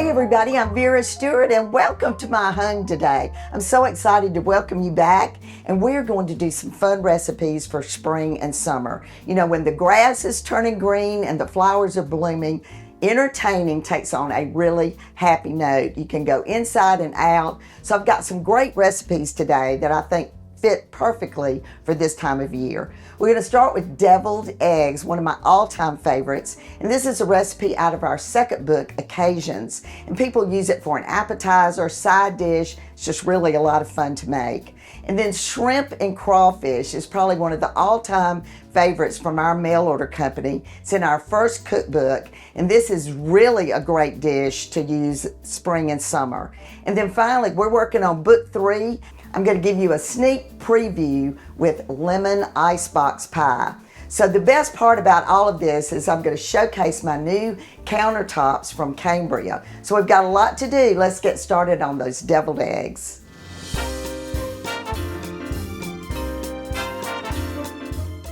everybody, I'm Vera Stewart and welcome to my home today. I'm so excited to welcome you back, and we're going to do some fun recipes for spring and summer. You know, when the grass is turning green and the flowers are blooming, entertaining takes on a really happy note. You can go inside and out. So I've got some great recipes today that I think fit perfectly for this time of year. We're going to start with deviled eggs, one of my all-time favorites. And this is a recipe out of our second book, Occasions. And people use it for an appetizer, side dish. It's just really a lot of fun to make. And then shrimp and crawfish is probably one of the all-time favorites from our mail order company. It's in our first cookbook, and this is really a great dish to use spring and summer. And then finally, we're working on book 3. I'm going to give you a sneak preview with lemon icebox pie. So the best part about all of this is I'm going to showcase my new countertops from Cambria. So we've got a lot to do. Let's get started on those deviled eggs.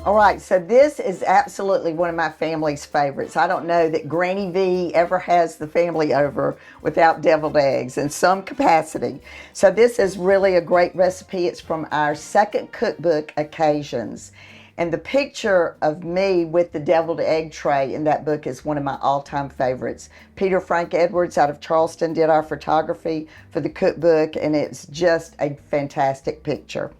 All right, so this is absolutely one of my family's favorites. I don't know that Granny V ever has the family over without deviled eggs in some capacity. So this is really a great recipe. It's from our second cookbook, Occasions. And the picture of me with the deviled egg tray in that book is one of my all-time favorites. Peter Frank Edwards out of Charleston did our photography for the cookbook, and it's just a fantastic picture.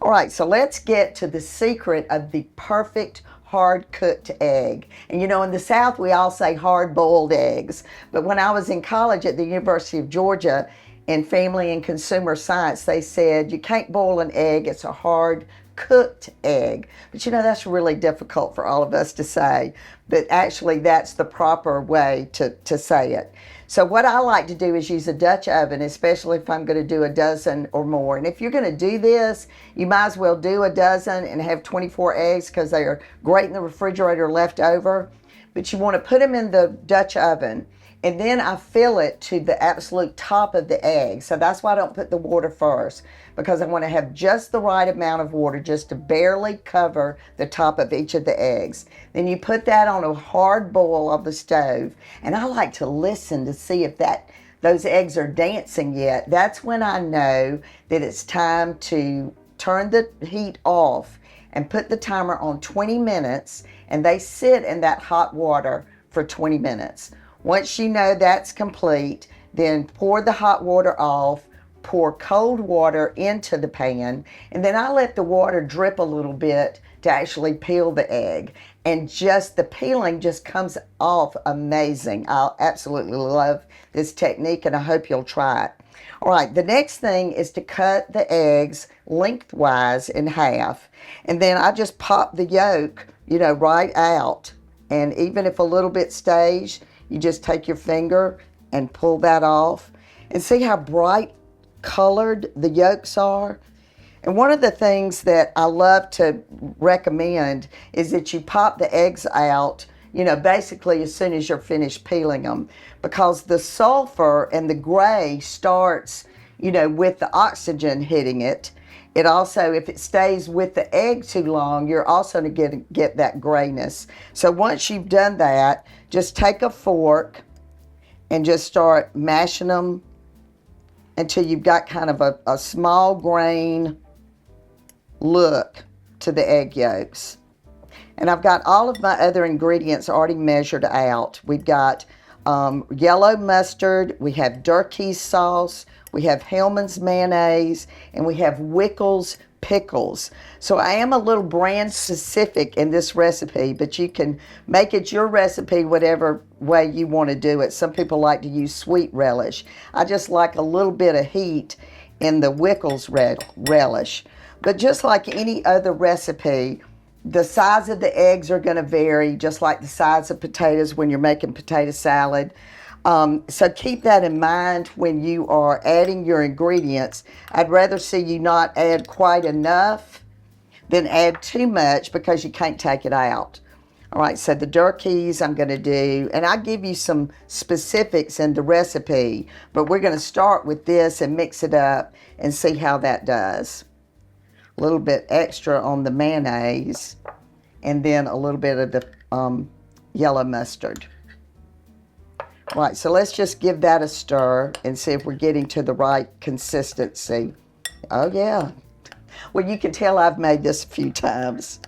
All right, so let's get to the secret of the perfect hard-cooked egg. And you know, in the South, we all say hard-boiled eggs. But when I was in college at the University of Georgia in Family and Consumer Science, they said, you can't boil an egg, it's a hard-cooked egg. But you know, that's really difficult for all of us to say. But actually, that's the proper way to say it. So what I like to do is use a Dutch oven, especially if I'm going to do a dozen or more. And if you're going to do this, you might as well do a dozen and have 24 eggs because they are great in the refrigerator left over. But you want to put them in the Dutch oven, and then I fill it to the absolute top of the egg. So that's why I don't put the water first, because I want to have just the right amount of water just to barely cover the top of each of the eggs. Then you put that on a hard boil of the stove, and I like to listen to see if those eggs are dancing yet. That's when I know that it's time to turn the heat off and put the timer on 20 minutes, and they sit in that hot water for 20 minutes. Once you know that's complete, then pour the hot water off, pour cold water into the pan, and then I let the water drip a little bit to actually peel the egg. And just the peeling just comes off amazing. I absolutely love this technique, and I hope you'll try it. All right, the next thing is to cut the eggs lengthwise in half. And then I just pop the yolk, you know, right out. And even if a little bit stays, you just take your finger and pull that off. And see how bright colored the yolks are? And one of the things that I love to recommend is that you pop the eggs out, you know, basically as soon as you're finished peeling them, because the sulfur and the gray starts, you know, with the oxygen hitting it. It also, if it stays with the egg too long, you're also going to get that grayness. So once you've done that, just take a fork and just start mashing them until you've got kind of a small grain look to the egg yolks. And I've got all of my other ingredients already measured out. We've got yellow mustard, we have Durkee sauce, we have Hellmann's mayonnaise, and we have Wickles pickles. So I am a little brand specific in this recipe, but you can make it your recipe whatever way you want to do it. Some people like to use sweet relish. I just like a little bit of heat in the Wickles relish. But just like any other recipe, the size of the eggs are going to vary, just like the size of potatoes when you're making potato salad. So keep that in mind when you are adding your ingredients. I'd rather see you not add quite enough than add too much because you can't take it out. All right, so the Durkees I'm going to do, and I give you some specifics in the recipe, but we're going to start with this and mix it up and see how that does. A little bit extra on the mayonnaise, and then a little bit of the yellow mustard. Right, so let's just give that a stir and see if we're getting to the right consistency. Oh yeah. Well, you can tell I've made this a few times.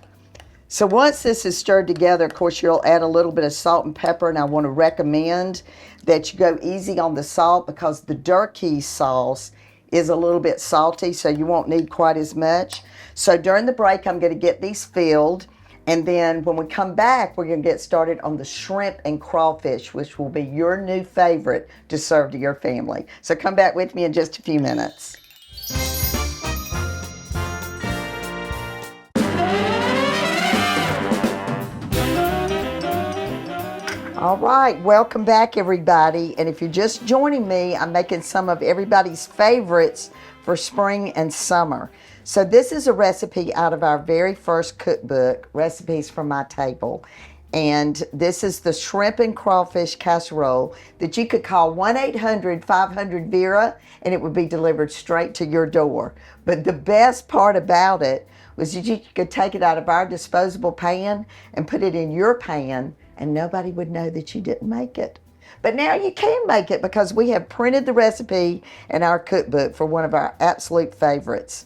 So once this is stirred together, of course, you'll add a little bit of salt and pepper, and I want to recommend that you go easy on the salt because the Durkee sauce is a little bit salty, so you won't need quite as much. So during the break, I'm going to get these filled, and then when we come back, we're going to get started on the shrimp and crawfish, which will be your new favorite to serve to your family. So come back with me in just a few minutes. All right, welcome back everybody. And if you're just joining me, I'm making some of everybody's favorites for spring and summer. So this is a recipe out of our very first cookbook, Recipes from My Table. And this is the shrimp and crawfish casserole that you could call 1-800-500-VERA and it would be delivered straight to your door. But the best part about it was that you could take it out of our disposable pan and put it in your pan and nobody would know that you didn't make it. But now you can make it because we have printed the recipe in our cookbook for one of our absolute favorites.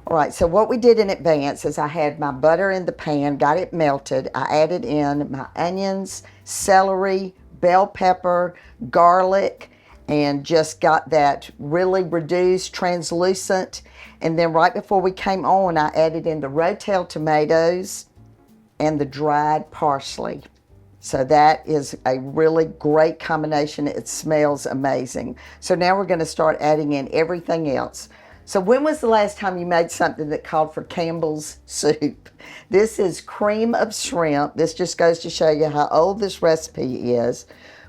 All right, so what we did in advance is I had my butter in the pan, got it melted. I added in my onions, celery, bell pepper, garlic, and just got that really reduced, translucent. And then right before we came on, I added in the rotel tomatoes and the dried parsley. So that is a really great combination. It smells amazing. So now we're going to start adding in everything else. So when was the last time you made something that called for Campbell's soup? This is cream of shrimp. This just goes to show you how old this recipe is.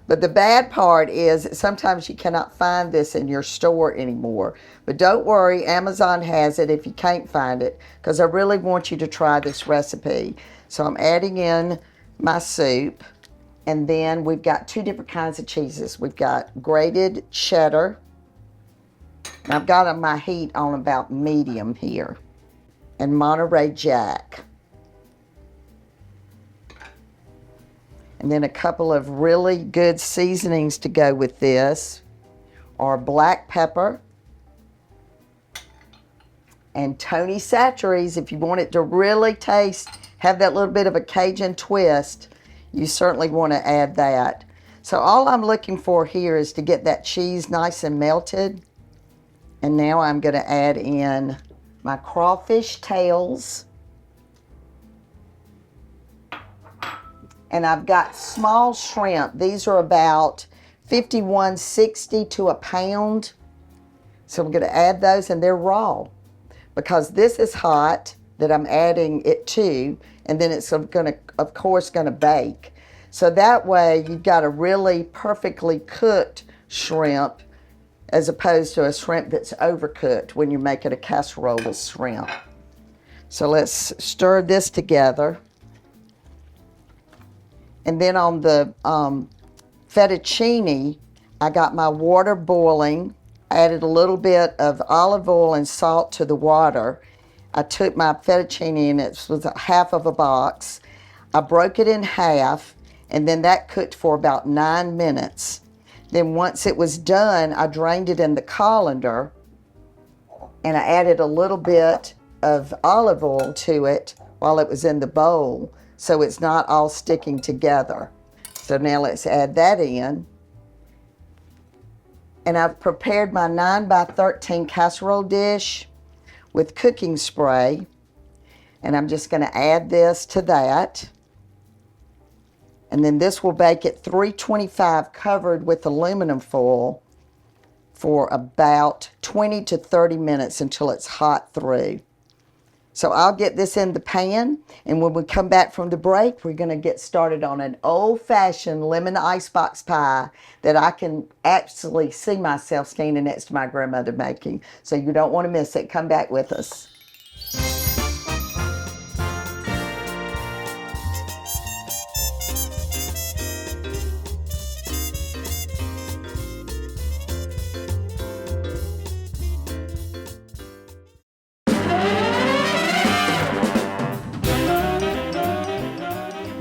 But the bad part is that sometimes you cannot find this in your store anymore. But don't worry, Amazon has it if you can't find it, because I really want you to try this recipe. So I'm adding in my soup, and then we've got two different kinds of cheeses. We've got grated cheddar. I've got my heat on about medium here, and Monterey Jack. And then a couple of really good seasonings to go with this are black pepper and Tony Chachere's. If you want it to really taste, have that little bit of a Cajun twist, you certainly want to add that. So all I'm looking for here is to get that cheese nice and melted. And now I'm going to add in my crawfish tails. And I've got small shrimp. These are about 51.60 to a pound. So I'm going to add those, and they're raw because this is hot that I'm adding it to, and then it's going to, of course, going to bake. So that way you've got a really perfectly cooked shrimp as opposed to a shrimp that's overcooked when you're making a casserole with shrimp. So let's stir this together. And then on the fettuccine, I got my water boiling. I added a little bit of olive oil and salt to the water. I took my fettuccine, and it was half of a box. I broke it in half, and then that cooked for about 9 minutes. Then once it was done, I drained it in the colander, and I added a little bit of olive oil to it while it was in the bowl, so it's not all sticking together. So now let's add that in. And I've prepared my 9x13 casserole dish with cooking spray. And I'm just going to add this to that. And then this will bake at 325 covered with aluminum foil for about 20 to 30 minutes until it's hot through. So I'll get this in the pan, and when we come back from the break, we're going to get started on an old-fashioned lemon icebox pie that I can actually see myself standing next to my grandmother making. So you don't want to miss it. Come back with us.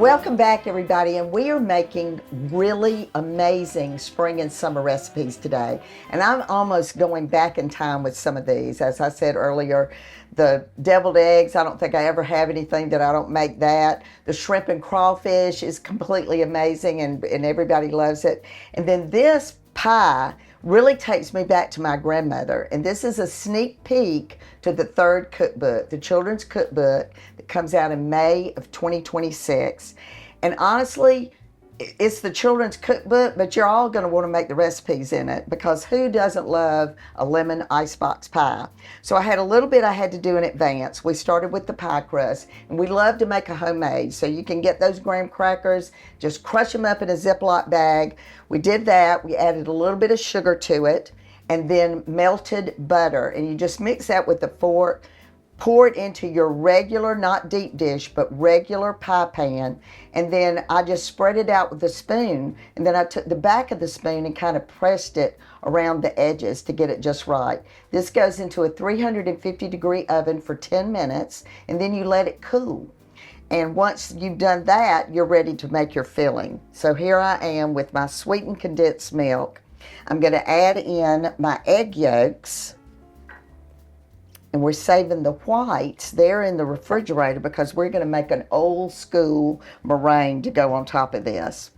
Welcome back, everybody, and we are making really amazing spring and summer recipes today. And I'm almost going back in time with some of these. As I said earlier, the deviled eggs, I don't think I ever have anything that I don't make that. The shrimp and crawfish is completely amazing, and everybody loves it. And then this pie really takes me back to my grandmother. And this is a sneak peek to the third cookbook, the children's cookbook that comes out in May of 2026. And honestly, it's the children's cookbook, but you're all going to want to make the recipes in it, because who doesn't love a lemon icebox pie? So I had a little bit I had to do in advance. We started with the pie crust, and we love to make a homemade. So you can get those graham crackers, just crush them up in a Ziploc bag. We did that. We added a little bit of sugar to it, and then melted butter. And you just mix that with a fork. Pour it into your regular, not deep dish, but regular pie pan. And then I just spread it out with a spoon. And then I took the back of the spoon and kind of pressed it around the edges to get it just right. This goes into a 350-degree oven for 10 minutes, and then you let it cool. And once you've done that, you're ready to make your filling. So here I am with my sweetened condensed milk. I'm going to add in my egg yolks. And we're saving the whites there in the refrigerator because we're going to make an old school meringue to go on top of this.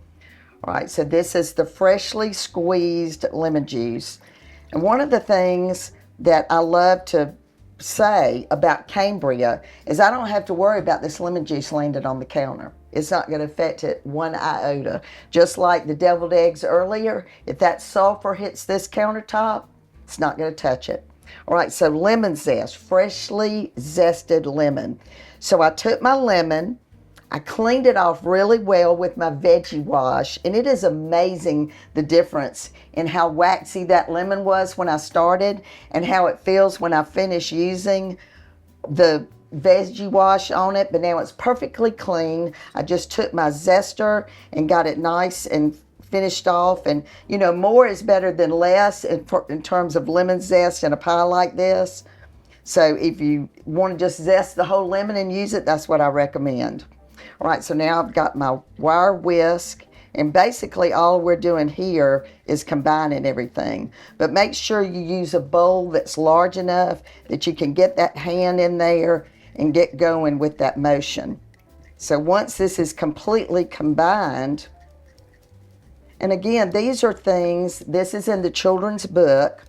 All right, so this is the freshly squeezed lemon juice. And one of the things that I love to say about Cambria is I don't have to worry about this lemon juice landing on the counter. It's not going to affect it one iota. Just like the deviled eggs earlier, if that sulfur hits this countertop, it's not going to touch it. All right, so lemon zest, freshly zested lemon. So I took my lemon, I cleaned it off really well with my veggie wash, and it is amazing the difference in how waxy that lemon was when I started and how it feels when I finish using the veggie wash on it. But now it's perfectly clean. I just took my zester and got it nice and finished off. And you know, more is better than less in terms of lemon zest in a pie like this. So if you want to just zest the whole lemon and use it, that's what I recommend. All right, so now I've got my wire whisk, and basically all we're doing here is combining everything. But make sure you use a bowl that's large enough that you can get that hand in there and get going with that motion. So once this is completely combined, and again, these are things, this is in the children's book,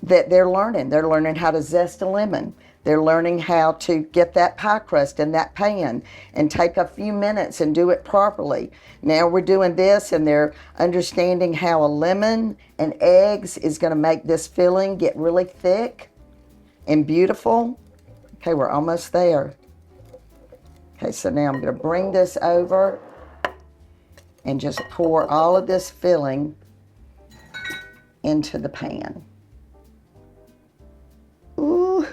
that they're learning. They're learning how to zest a lemon. They're learning how to get that pie crust in that pan and take a few minutes and do it properly. Now we're doing this, and they're understanding how a lemon and eggs is going to make this filling get really thick and beautiful. Okay, we're almost there. Okay, so now I'm going to bring this over and just pour all of this filling into the pan. Ooh,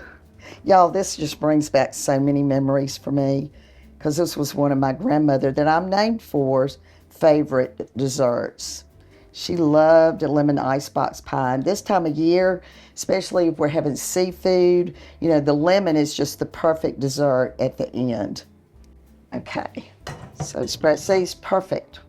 y'all, this just brings back so many memories for me, because this was one of my grandmother that I'm named for's favorite desserts. She loved a lemon icebox pie. And this time of year, especially if we're having seafood, you know, the lemon is just the perfect dessert at the end. Okay, so spread, see, it's perfect.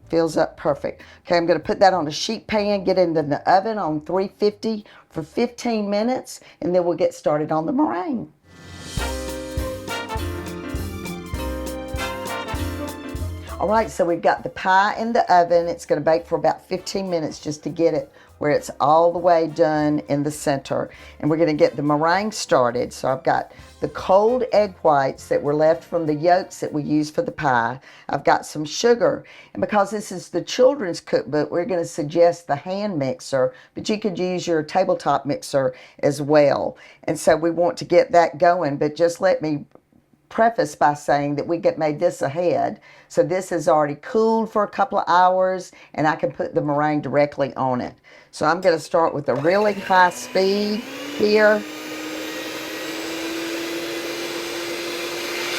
Fills up perfect. Okay, I'm going to put that on a sheet pan, get it into the oven on 350 for 15 minutes, and then we'll get started on the meringue. All right, so we've got the pie in the oven. It's going to bake for about 15 minutes just to get it where it's all the way done in the center. And we're going to get the meringue started. So I've got the cold egg whites that were left from the yolks that we used for the pie. I've got some sugar. And because this is the children's cookbook, we're going to suggest the hand mixer, but you could use your tabletop mixer as well. And so we want to get that going, but just let me preface by saying that we made this ahead. So this is already cooled for a couple of hours, and I can put the meringue directly on it. So I'm going to start with a really high speed here.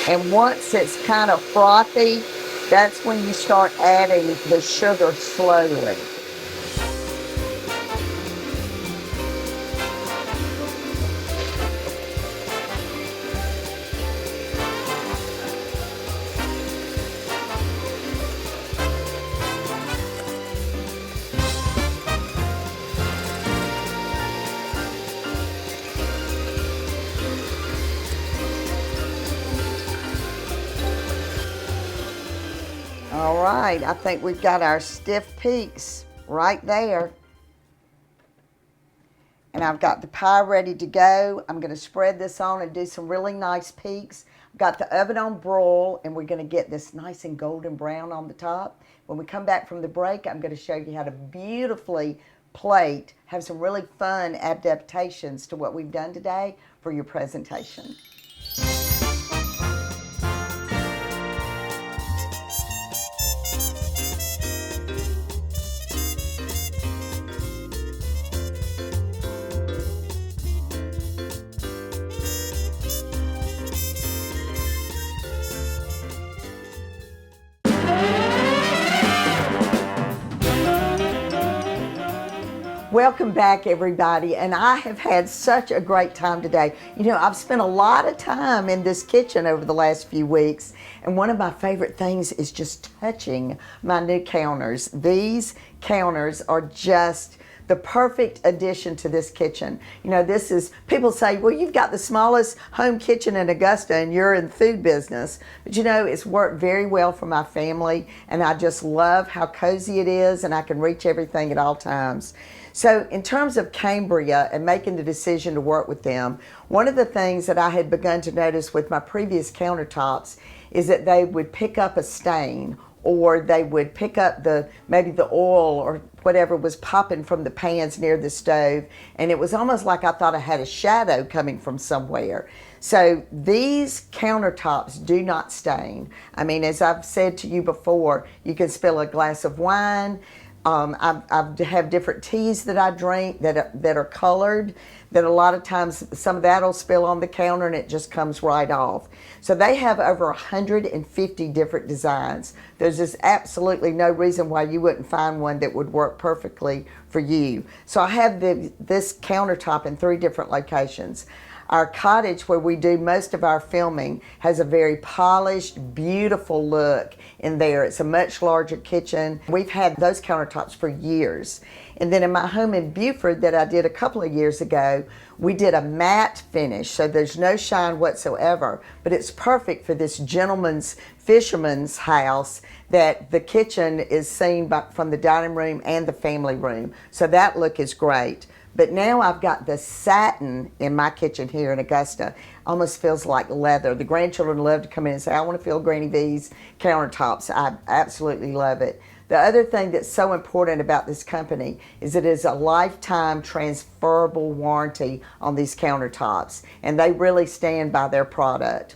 And once it's kind of frothy, that's when you start adding the sugar slowly. All right, I think we've got our stiff peaks right there. And I've got the pie ready to go. I'm going to spread this on and do some really nice peaks. I've got the oven on broil, and we're going to get this nice and golden brown on the top. When we come back from the break, I'm going to show you how to beautifully plate, have some really fun adaptations to what we've done today for your presentation. Welcome back, everybody, and I have had such a great time today. You know, I've spent a lot of time in this kitchen over the last few weeks, and one of my favorite things is just touching my new counters. These counters are just the perfect addition to this kitchen. You know, this is, people say, well, you've got the smallest home kitchen in Augusta and you're in the food business. But you know, it's worked very well for my family, and I just love how cozy it is, and I can reach everything at all times. So in terms of Cambria and making the decision to work with them, one of the things that I had begun to notice with my previous countertops is that they would pick up a stain, or they would pick up maybe the oil or whatever was popping from the pans near the stove, and it was almost like I thought I had a shadow coming from somewhere. So these countertops do not stain. I mean, as I've said to you before, you can spill a glass of wine. I have different teas that I drink that are colored, that a lot of times some of that will spill on the counter and it just comes right off. So they have over 150 different designs. There's just absolutely no reason why you wouldn't find one that would work perfectly for you. So I have this countertop in 3 different locations. Our cottage, where we do most of our filming, has a very polished, beautiful look in there. It's a much larger kitchen. We've had those countertops for years. And then in my home in Beaufort that I did a couple of years ago, we did a matte finish, so there's no shine whatsoever, but it's perfect for this gentleman's, fisherman's house that the kitchen is seen from the dining room and the family room. So that look is great. But now I've got the satin in my kitchen here in Augusta. Almost feels like leather. The grandchildren love to come in and say, I want to feel Granny V's countertops. I absolutely love it. The other thing that's so important about this company is it is a lifetime transferable warranty on these countertops, and they really stand by their product.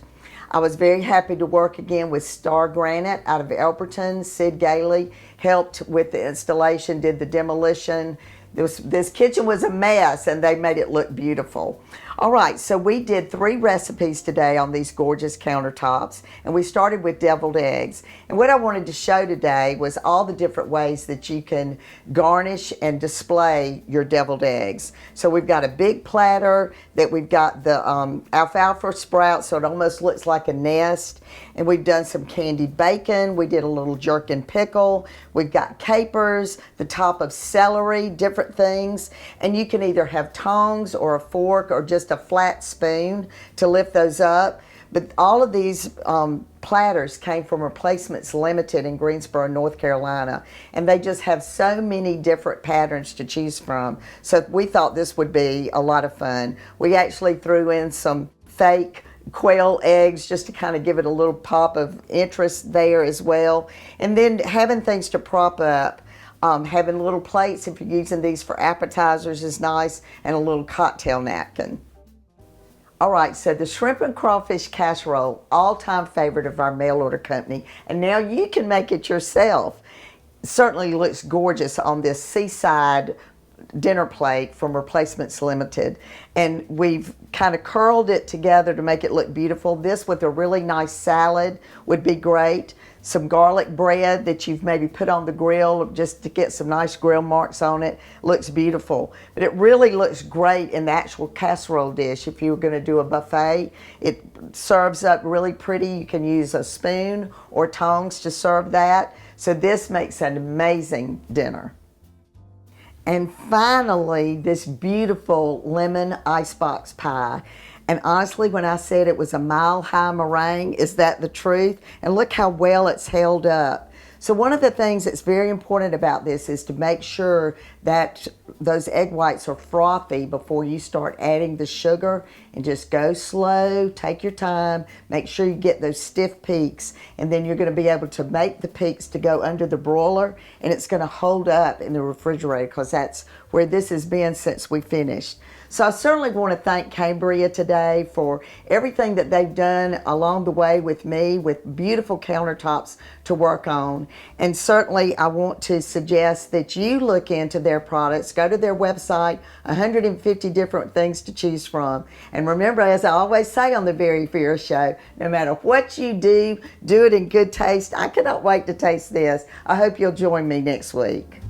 I was very happy to work again with Star Granite out of Elberton. Sid Gailey helped with the installation, did the demolition. This kitchen was a mess, and they made it look beautiful. All right, so we did 3 recipes today on these gorgeous countertops, and we started with deviled eggs. And what I wanted to show today was all the different ways that you can garnish and display your deviled eggs. So we've got a big platter that we've got the alfalfa sprouts, so it almost looks like a nest. And we've done some candied bacon. We did a little jerkin pickle. We've got capers, the top of celery, different things. And you can either have tongs or a fork or just a flat spoon to lift those up. But all of these platters came from Replacements Limited in Greensboro, North Carolina. And they just have so many different patterns to choose from. So we thought this would be a lot of fun. We actually threw in some fake quail eggs just to kind of give it a little pop of interest there as well. And then having things to prop up. Having little plates, if you're using these for appetizers, is nice, and a little cocktail napkin. All right, so the shrimp and crawfish casserole, all-time favorite of our mail order company, and now you can make it yourself. It certainly looks gorgeous on this seaside dinner plate from Replacements Limited, and we've kind of curled it together to make it look beautiful. This with a really nice salad would be great. Some garlic bread that you've maybe put on the grill just to get some nice grill marks on it. Looks beautiful. But it really looks great in the actual casserole dish. If you were going to do a buffet, it serves up really pretty. You can use a spoon or tongs to serve that. So this makes an amazing dinner. And finally, this beautiful lemon icebox pie. And honestly, when I said it was a mile-high meringue, is that the truth? And look how well it's held up. So one of the things that's very important about this is to make sure that those egg whites are frothy before you start adding the sugar, and just go slow, take your time, make sure you get those stiff peaks, and then you're going to be able to make the peaks to go under the broiler, and it's going to hold up in the refrigerator because that's where this has been since we finished. So I certainly want to thank Cambria today for everything that they've done along the way with me, with beautiful countertops to work on. And certainly I want to suggest that you look into their products, go to their website, 150 different things to choose from. And remember, as I always say on the VeryVera show, no matter what you do, do it in good taste. I cannot wait to taste this. I hope you'll join me next week.